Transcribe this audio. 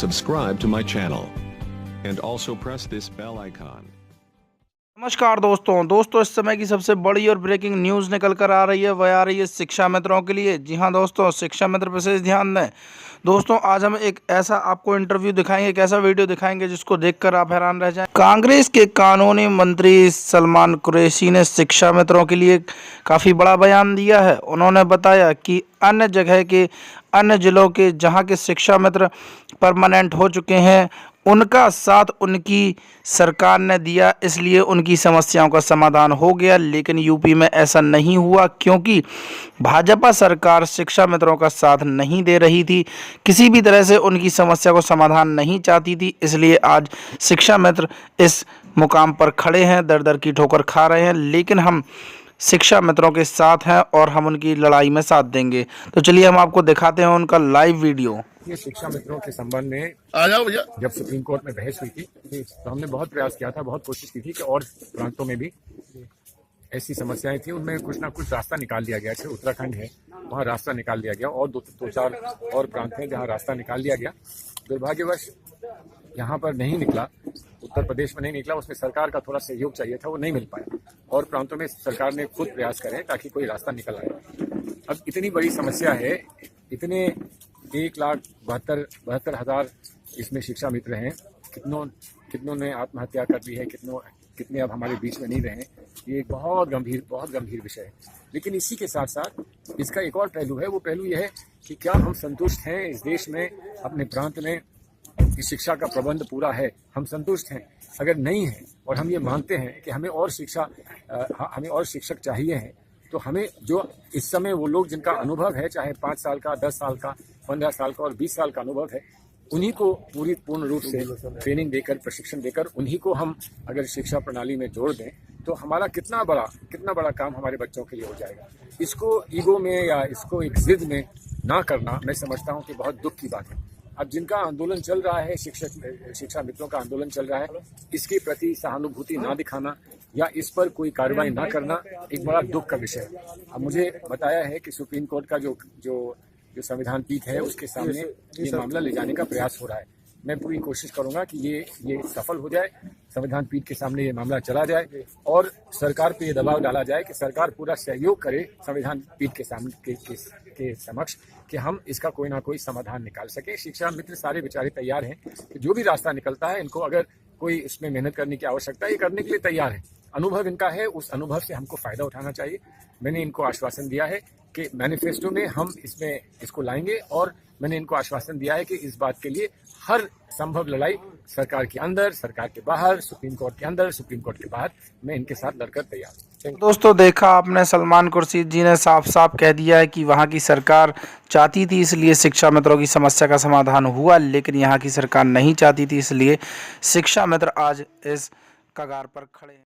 subscribe to my channel and also press this bell icon. नमस्कार दोस्तों इस समय की सबसे बड़ी और ब्रेकिंग न्यूज़ निकल कर आ रही है। वह आ रही है शिक्षा मित्रों के लिए। जी हां दोस्तों, शिक्षा मित्र विशेष ध्यान दें। दोस्तों आज हम एक ऐसा आपको इंटरव्यू दिखाएंगे, एक ऐसा वीडियो दिखाएंगे जिसको देखकर आप हैरान रह जाएं। कांग्रेस के कानूनी मंत्री सलमान कुरैशी ने शिक्षा मित्रों के लिए काफ़ी बड़ा बयान दिया है। उन्होंने बताया कि अन्य जगह के अन्य जिलों के जहां के शिक्षा मित्र परमानेंट हो चुके हैं उनका साथ उनकी सरकार ने दिया, इसलिए उनकी समस्याओं का समाधान हो गया। लेकिन यूपी में ऐसा नहीं हुआ क्योंकि भाजपा सरकार शिक्षा मित्रों का साथ नहीं दे रही थी, किसी भी तरह से उनकी समस्या को समाधान नहीं चाहती थी। इसलिए आज शिक्षा मित्र इस मुकाम पर खड़े हैं, दर दर की ठोकर खा रहे हैं। लेकिन हम शिक्षा मित्रों के साथ हैं और हम उनकी लड़ाई में साथ देंगे। तो चलिए हम आपको दिखाते हैं उनका लाइव वीडियो। ये शिक्षा मित्रों के संबंध में आ जाओ भैया। जब सुप्रीम कोर्ट में बहस हुई थी तो हमने बहुत प्रयास किया था, बहुत कोशिश की थी कि और प्रांतों में भी ऐसी समस्याएं थी, उनमें कुछ ना कुछ रास्ता निकाल लिया गया। जैसे उत्तराखंड है, वहाँ रास्ता निकाल लिया गया, और दो चार और प्रांत हैं जहाँ रास्ता निकाल लिया गया। दुर्भाग्यवश यहाँ पर नहीं निकला, उत्तर प्रदेश में नहीं निकला। उसमें सरकार का थोड़ा सहयोग चाहिए था, वो नहीं मिल पाया। और प्रांतों में सरकार ने खुद प्रयास करे ताकि कोई रास्ता निकल आए। अब इतनी बड़ी समस्या है, इतने 1,72,000 इसमें शिक्षा मित्र हैं। कितनों ने आत्महत्या कर ली है, कितने अब हमारे बीच में नहीं रहे। ये एक बहुत गंभीर विषय है। लेकिन इसी के साथ साथ इसका एक और पहलू है। वो पहलू यह है कि क्या हम संतुष्ट हैं इस देश में, अपने प्रांत में कि शिक्षा का प्रबंध पूरा है? हम संतुष्ट हैं? अगर नहीं है और हम ये मानते हैं कि हमें और शिक्षक चाहिए हैं, तो हमें जो इस समय वो लोग जिनका अनुभव है, चाहे 5 साल का, 10 साल का, 15 साल का और 20 साल का अनुभव है, उन्हीं को पूर्ण रूप से ट्रेनिंग देकर, प्रशिक्षण देकर उन्हीं को हम अगर शिक्षा प्रणाली में जोड़ दें तो हमारा कितना बड़ा काम हमारे बच्चों के लिए हो जाएगा। इसको ईगो में या इसको एक जिद में ना करना, मैं समझता हूँ कि बहुत दुख की बात है। अब जिनका आंदोलन चल रहा है, शिक्षा मित्रों का आंदोलन चल रहा है, इसके प्रति सहानुभूति ना दिखाना या इस पर कोई कार्रवाई ना करना एक बड़ा दुख का विषय है। अब मुझे बताया है कि सुप्रीम कोर्ट का जो संविधान पीठ है उसके सामने ये मामला ले जाने का प्रयास हो रहा है। मैं पूरी कोशिश करूंगा कि ये सफल हो जाए, संविधान पीठ के सामने ये मामला चला जाए और सरकार पे ये दबाव डाला जाए कि सरकार पूरा सहयोग करे संविधान पीठ के सामने के समक्ष कि हम इसका कोई ना कोई समाधान निकाल सके। शिक्षा मित्र सारे बेचारे तैयार हैं कि जो भी रास्ता निकलता है, इनको अगर कोई इसमें मेहनत करने की आवश्यकता है, ये करने के लिए तैयार है। अनुभव इनका है, उस अनुभव से हमको फायदा उठाना चाहिए। मैंने इनको आश्वासन दिया है कि मैनिफेस्टो में हम इसको लाएंगे और मैंने इनको आश्वासन दिया है कि इस बात के लिए हर संभव लड़ाई सरकार के अंदर, सरकार के बाहर, सुप्रीम कोर्ट के अंदर, सुप्रीम कोर्ट के बाहर, मैं इनके साथ लड़कर तैयार हूँ। दोस्तों देखा आपने, सलमान कुरैशी जी ने साफ साफ कह दिया है कि वहाँ की सरकार चाहती थी, इसलिए शिक्षा मित्रों की समस्या का समाधान हुआ। लेकिन यहाँ की सरकार नहीं चाहती थी, इसलिए शिक्षा मित्र आज इस कगार पर खड़े हैं।